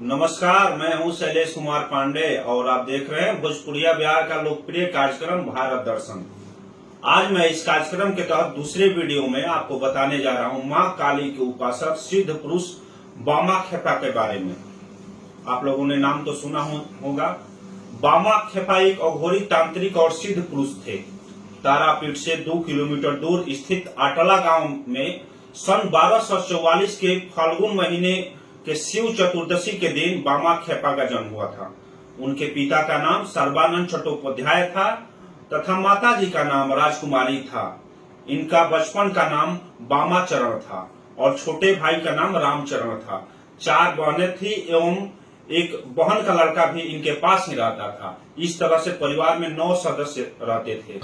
नमस्कार, मैं हूं शैलेश कुमार पांडे और आप देख रहे हैं भोजपुरिया बिहार का लोकप्रिय कार्यक्रम भारत दर्शन। आज मैं इस कार्यक्रम के तहत दूसरे वीडियो में आपको बताने जा रहा हूं मां काली के उपासक सिद्ध पुरुष बामा खेपा के बारे में। आप लोगों ने नाम तो सुना होगा। बामा खेपा एक अघोरी तांत्रिक और सिद्ध पुरुष थे। तारापीठ से 2 किलोमीटर दूर स्थित आटला गांव में सन 1244 के फाल्गुन महीने के शिव चतुर्दशी के दिन बामा खेपा का जन्म हुआ था। उनके पिता का नाम सर्बानंद चट्टोपाध्याय था तथा माताजी का नाम राजकुमारी था। इनका बचपन का नाम बामा चरण था और छोटे भाई का नाम रामचरण था। 4 बहनें थी एवं एक बहन का लड़का भी इनके पास ही रहता था। इस तरह से परिवार में 9 सदस्य रहते थे।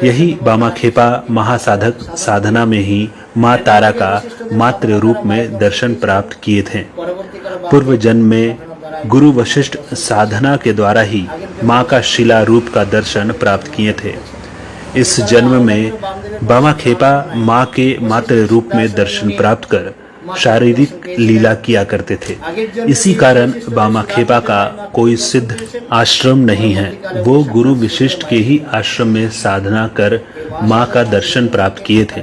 यही बामा खेपा महासाधक साधना में ही माँ तारा का मातृ रूप में दर्शन प्राप्त किए थे। पूर्व जन्म में गुरु वशिष्ठ साधना के द्वारा ही माँ का शिला रूप का दर्शन प्राप्त किए थे। इस जन्म में बामा खेपा माँ के मातृ रूप में दर्शन प्राप्त कर शारीरिक लीला किया करते थे। इसी कारण बामा खेपा का कोई सिद्ध आश्रम नहीं है। वो गुरु विशिष्ट के ही आश्रम में साधना कर माँ का दर्शन प्राप्त किए थे।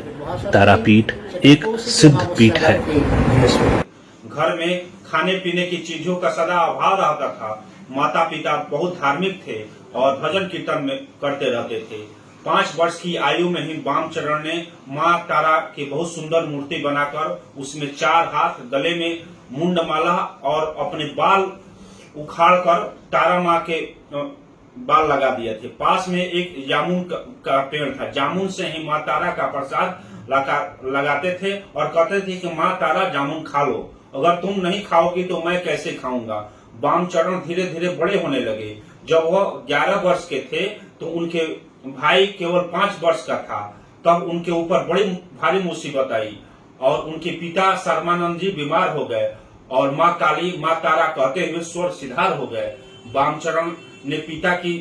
तारापीठ एक सिद्ध पीठ है। घर में खाने पीने की चीजों का सदा अभाव रहता था। माता पिता बहुत धार्मिक थे और भजन कीर्तन में करते रहते थे। 5 वर्ष की आयु में ही बामचरण ने माँ तारा की बहुत सुंदर मूर्ति बनाकर उसमें 4 हाथ, गले में मुंडमाला और अपने बाल उखाड़कर तारा माँ के बाल लगा दिए थे। पास में एक जामुन का पेड़ था। जामुन से ही माँ तारा का प्रसाद लगाते थे और कहते थे कि माँ तारा जामुन खा लो, अगर तुम नहीं खाओगी तो मैं कैसे खाऊंगा। बामचरण धीरे धीरे बड़े होने लगे। जब वह 11 वर्ष के थे तो उनके भाई केवल 5 वर्ष का था। तब उनके ऊपर बड़ी भारी मुसीबत आई और उनके पिता सर्बानंद जी बीमार हो गए और माँ काली, माँ तारा कहते हुए स्वर सिधार हो गए। बामचरण ने पिता की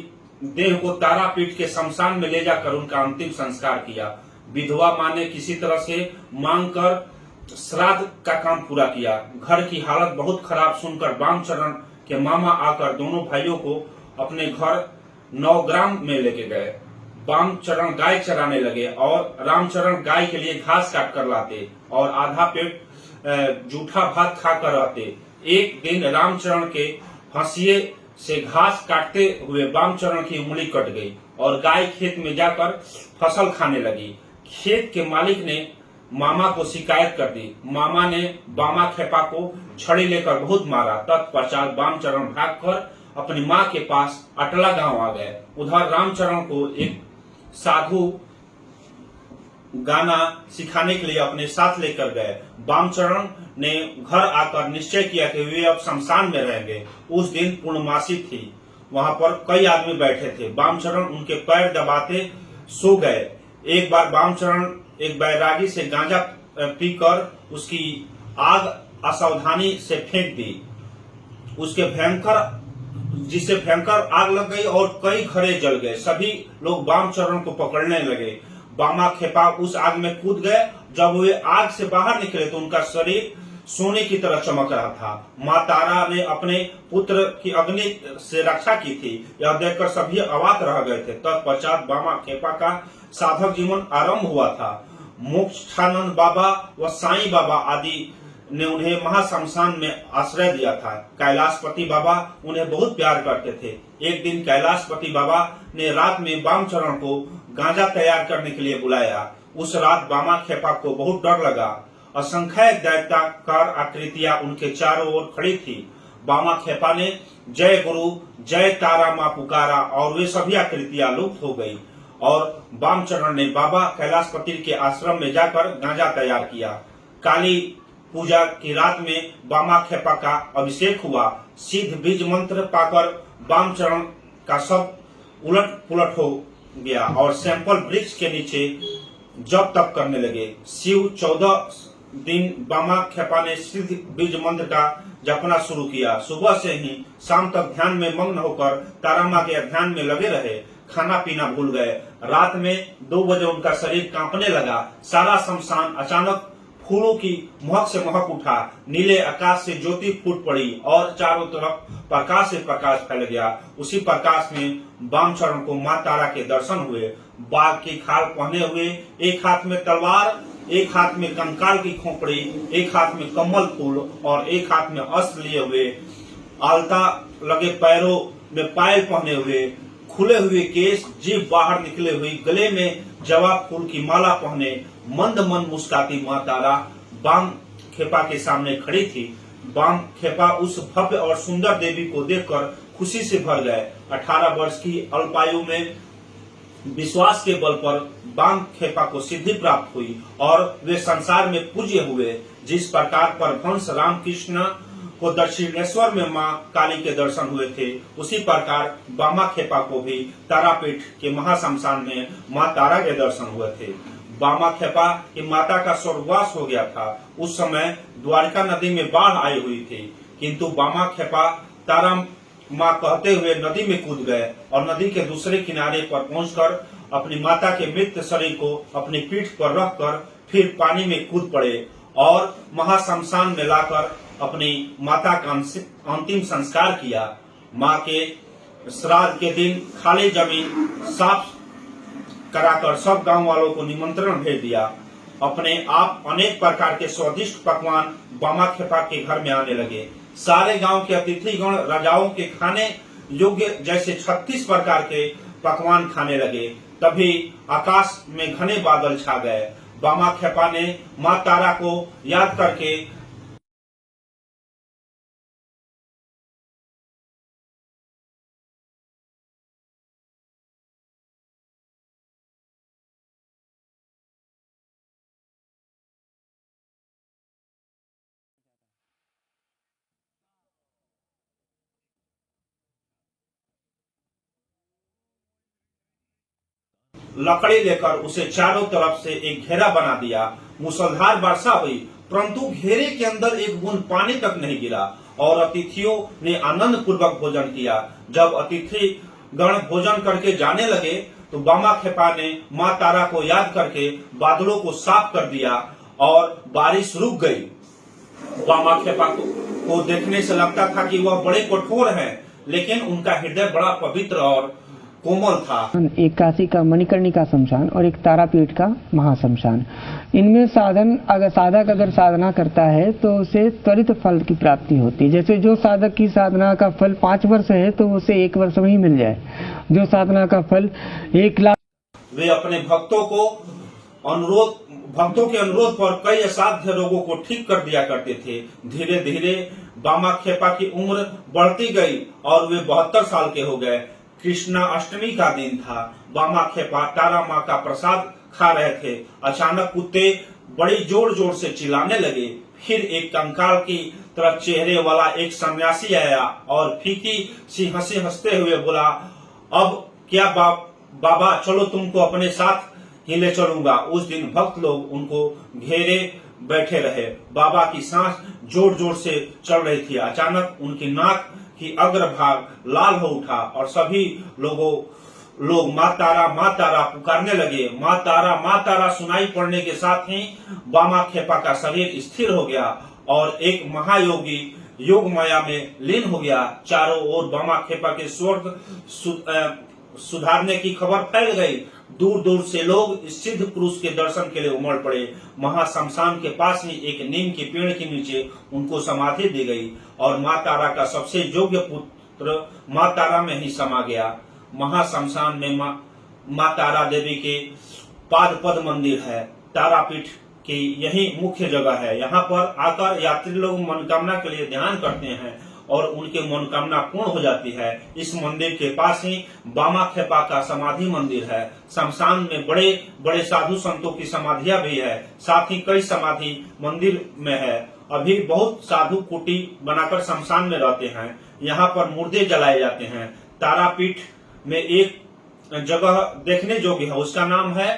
देह को तारापीठ के शमशान में ले जाकर उनका अंतिम संस्कार किया। विधवा माँ ने किसी तरह से मांग कर श्राद्ध का काम पूरा किया। घर की हालत बहुत खराब सुनकर बामचरण के मामा आकर दोनों भाइयों को अपने घर नवग्राम में लेके गए। बामचरण गाय चराने लगे और रामचरण गाय के लिए घास काट कर लाते और आधा पेट जूठा भात खाकर रहते। एक दिन रामचरण के हंसिए से घास काटते हुए बामचरण की उंगली कट गई और गाय खेत में जाकर फसल खाने लगी। खेत के मालिक ने मामा को शिकायत कर दी। मामा ने बामा खेपा को छड़ी लेकर बहुत मारा। तत्पश्चात बामचरण भागकर अपनी माँ के पास अटला गांव आ गए। उधर रामचरण को एक साधु गाना सिखाने के लिए अपने साथ लेकर गए। बामचरण ने घर आकर निश्चय किया कि वे अब शमशान में रहेंगे। उस दिन पूर्णमासी थी। वहां पर कई आदमी बैठे थे। बामचरण उनके पैर दबाते सो गए। एक बार बामचरण एक बैरागी से गांजा पीकर उसकी आग असावधानी से फेंक दी। जिससे भयंकर आग लग गई और कई घरे जल गए। सभी लोग बामचरण को पकड़ने लगे। बामा खेपा उस आग में कूद गए। जब वे आग से बाहर निकले तो उनका शरीर सोने की तरह चमक रहा था। माँ तारा ने अपने पुत्र की अग्नि से रक्षा की थी। यह देखकर सभी अवाक रह गए थे। तत्पश्चात बामा खेपा का साधक जीवन आरंभ हुआ था। मोक्षानंद बाबा व साईं बाबा आदि ने उन्हें महाशमशान में आश्रय दिया था। कैलाशपति बाबा उन्हें बहुत प्यार करते थे। एक दिन कैलाशपति बाबा ने रात में बामचरण को गांजा तैयार करने के लिए बुलाया। उस रात बामा खेपा को बहुत डर लगा। असंख्य दैत्याकार आकृतियां उनके चारों ओर खड़ी थी। बामा खेपा ने जय गुरु जय तारा माँ पुकारा और वे सभी आकृतियां लुप्त हो गई और बामचरण ने बाबा कैलाशपति के आश्रम में जाकर गांजा तैयार किया। काली पूजा की रात में बामा खेपा का अभिषेक हुआ। सिद्ध बीज मंत्र पाकर बामचरण का सब उलट पुलट हो गया और सैंपल वृक्ष के नीचे जप तप करने लगे। शिव 14 दिन बामा खेपा ने सिद्ध बीज मंत्र का जपना शुरू किया। सुबह से ही शाम तक ध्यान में मग्न होकर तारा माँ के ध्यान में लगे रहे। खाना पीना भूल गए। रात में 2 बजे उनका शरीर कांपने लगा। सारा शमशान अचानक फूलों की महक से महक उठा, नीले आकाश से ज्योति फूट पड़ी और चारों तरफ प्रकाश से प्रकाश फैल गया। उसी प्रकाश में वामचरण को मां तारा के दर्शन हुए। बाघ की खाल पहने हुए, एक हाथ में तलवार, एक हाथ में कंकाल की खोपड़ी, एक हाथ में कमल फूल और एक हाथ में अस्त्र लिए हुए, आलता लगे पैरों में पायल पहने हुए, खुले हुए केस, जीभ बाहर निकले हुई, गले में जवाब फूल की माला पहने मंद मन मुस्काती मां तारा बाम खेपा के सामने खड़ी थी। बाम खेपा उस भव्य और सुंदर देवी को देखकर खुशी से भर गए। 18 वर्ष की अल्पायु में विश्वास के बल पर बाम खेपा को सिद्धि प्राप्त हुई और वे संसार में पूज्य हुए। जिस प्रकार परमहंस रामकृष्ण को दक्षिणेश्वर में मां काली के दर्शन हुए थे, उसी प्रकार बामा खेपा को भी तारापीठ के महाशमशान में मां तारा के दर्शन हुए थे। बामा खेपा की माता का स्वर्गवास हो गया था। उस समय द्वारिका नदी में बाढ़ आई हुई थी, किंतु बामा खेपा तारा मां कहते हुए नदी में कूद गए और नदी के दूसरे किनारे पर पहुंचकर अपनी माता के मृत शरीर को अपनी पीठ पर रखकर फिर पानी में कूद पड़े और महाशमशान में लाकर अपनी माता का अंतिम संस्कार किया। मां के श्राद्ध के दिन खाली जमीन साफ कराकर सब गांव वालों को निमंत्रण भेज दिया। अपने आप अनेक प्रकार के स्वादिष्ट पकवान बामा खेपा के घर में आने लगे। सारे गांव के अतिथिगण राजाओं के खाने योग्य जैसे 36 प्रकार के पकवान खाने लगे। तभी आकाश में घने बादल छा गए। बामा खेपा ने मां तारा को याद करके लकड़ी लेकर उसे चारों तरफ से एक घेरा बना दिया। मूसलाधार वर्षा हुई, परंतु घेरे के अंदर एक बूंद पानी तक नहीं गिरा और अतिथियों ने आनंद पूर्वक भोजन किया। जब अतिथि गण भोजन करके जाने लगे तो बामा खेपा ने मां तारा को याद करके बादलों को साफ कर दिया और बारिश रुक गई। बामा खेपा को देखने से लगता था कि वह बड़े कठोर हैं, लेकिन उनका हृदय बड़ा पवित्र और कोमल था। एक काशी का मणिकर्णिका शमशान और एक तारापीठ का महाशमशान। इनमें साधक अगर साधना करता है तो उसे त्वरित फल की प्राप्ति होती है। जैसे जो साधक की साधना का फल 5 वर्ष है तो उसे 1 वर्ष में ही मिल जाए। जो साधना का फल 1 लाख। वे अपने भक्तों के अनुरोध पर कई असाध्य रोगों को ठीक कर दिया करते थे। धीरे धीरे बामा खेपा की उम्र बढ़ती गई और वे 72 साल के हो गए। कृष्णा अष्टमी का दिन था। बामा खेपा तारा माँ का प्रसाद खा रहे थे। अचानक कुत्ते बड़ी जोर जोर से चिल्लाने लगे। फिर एक कंकाल की तरह चेहरे वाला एक सन्यासी आया और फीकी सी हंसी हंसते हुए बोला, अब क्या बाबा चलो तुमको अपने साथ ही ले चलूंगा। उस दिन भक्त लोग उनको घेरे बैठे रहे। बाबा की सांस जोर जोर से चल रही थी। अचानक उनकी नाक की अग्रभाग लाल हो उठा और सभी लोग मां तारा पुकारने लगे। मां तारा सुनाई पड़ने के साथ ही बामा खेपा का शरीर स्थिर हो गया और एक महायोगी योग माया में लीन हो गया। चारों ओर बामा खेपा के स्वर्ग सुधारने की खबर फैल गई। दूर दूर से लोग इस सिद्ध पुरुष के दर्शन के लिए उमड़ पड़े। महाशमशान के पास ही एक नीम के पेड़ के नीचे उनको समाधि दी गई और मां तारा का सबसे योग्य पुत्र मां तारा में ही समा गया। महाशमशान में मां तारा देवी के पाद मंदिर है। तारापीठ की यही मुख्य जगह है। यहाँ पर आकर यात्री लोग मनोकामना के लिए ध्यान करते हैं और उनके मनोकामना पूर्ण हो जाती है। इस मंदिर के पास ही बामा खेपा का समाधि मंदिर है। शमशान में बड़े बड़े साधु संतों की समाधियां भी है। साथ ही कई समाधि मंदिर में है। अभी बहुत साधु कुटी बनाकर शमशान में रहते हैं। यहाँ पर मुर्दे जलाए जाते हैं। तारापीठ में एक जगह देखने योग्य है, उसका नाम है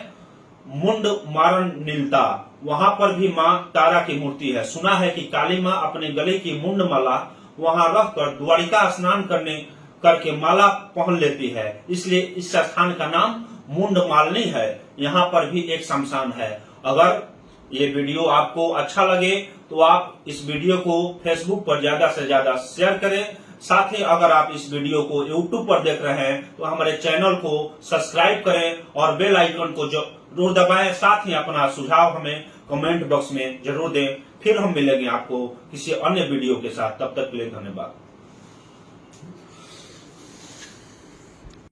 मुंड मारण नीलता। वहाँ पर भी माँ तारा की मूर्ति है। सुना है कि काली माँ अपने गले की मुंड माला वहाँ रखकर द्वारिका स्नान करके माला पहन लेती है, इसलिए इस स्थान का नाम मुंड मालिनी है। यहाँ पर भी एक शमशान है। अगर ये वीडियो आपको अच्छा लगे तो आप इस वीडियो को फेसबुक पर ज्यादा से ज्यादा शेयर करें। साथ ही अगर आप इस वीडियो को यूट्यूब पर देख रहे हैं तो हमारे चैनल को सब्सक्राइब करें और बेल आइकन को जरूर दबाएं। साथ ही अपना सुझाव हमें कमेंट बॉक्स में जरूर दें। फिर हम मिलेंगे आपको किसी अन्य वीडियो के साथ। तब तक के लिए धन्यवाद।